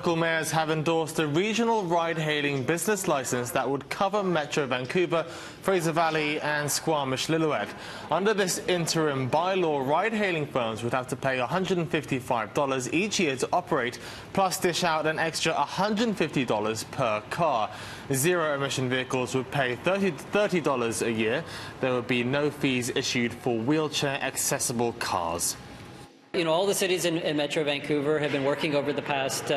Local mayors have endorsed a regional ride-hailing business licence that would cover Metro Vancouver, Fraser Valley and Squamish-Lillooet. Under this interim bylaw, ride-hailing firms would have to pay $155 each year to operate, plus dish out an extra $150 per car. Zero-emission vehicles would pay $30 a year. There would be no fees issued for wheelchair-accessible cars. You know, all the cities in Metro Vancouver have been working over the past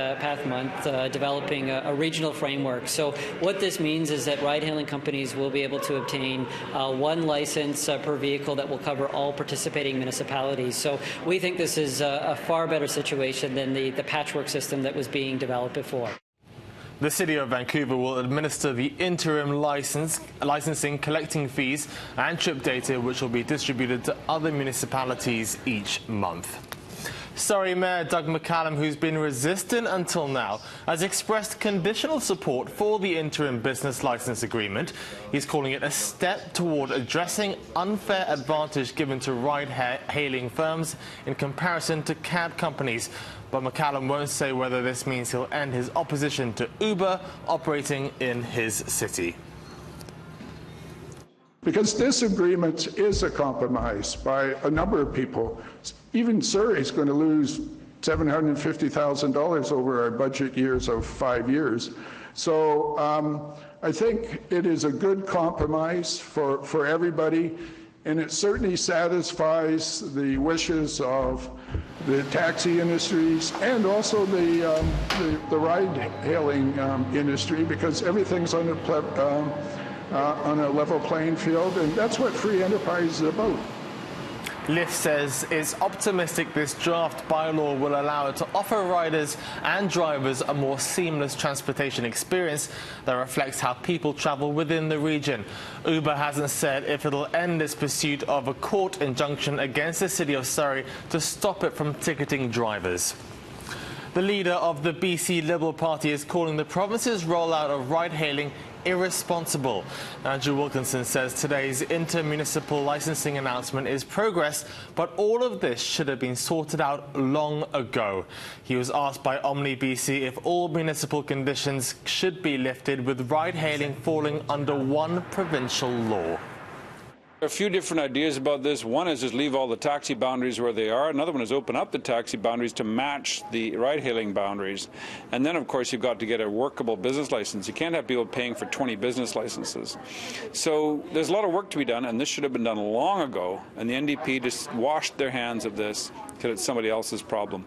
month developing a regional framework. So what this means is that ride-hailing companies will be able to obtain one license per vehicle that will cover all participating municipalities. So we think this is a far better situation than the patchwork system that was being developed before. The City of Vancouver will administer the interim licensing, collecting fees and trip data, which will be distributed to other municipalities each month. Surrey Mayor Doug McCallum, who's been resistant until now, has expressed conditional support for the interim business licence agreement. He's calling it a step toward addressing unfair advantage given to ride-hailing firms in comparison to cab companies. But McCallum won't say whether this means he'll end his opposition to Uber operating in his city. Because this agreement is a compromise by a number of people. Even Surrey is going to lose $750,000 over our budget years of 5 years. So I think it is a good compromise for everybody, and it certainly satisfies the wishes of the taxi industries and also the ride-hailing industry, because everything's on a level playing field, and that's what free enterprise is about. Lyft says it's optimistic this draft bylaw will allow it to offer riders and drivers a more seamless transportation experience that reflects how people travel within the region. Uber hasn't said if it'll end its pursuit of a court injunction against the City of Surrey to stop it from ticketing drivers. The leader of the BC Liberal Party is calling the province's rollout of ride-hailing irresponsible. Andrew Wilkinson says today's inter-municipal licensing announcement is progress, but all of this should have been sorted out long ago. He was asked by Omni BC if all municipal conditions should be lifted, with ride-hailing falling under one provincial law. There are a few different ideas about this. One is just leave all the taxi boundaries where they are. Another one is open up the taxi boundaries to match the ride-hailing boundaries. And then, of course, you've got to get a workable business license. You can't have people paying for 20 business licenses. So there's a lot of work to be done, and this should have been done long ago. And the NDP just washed their hands of this because it's somebody else's problem.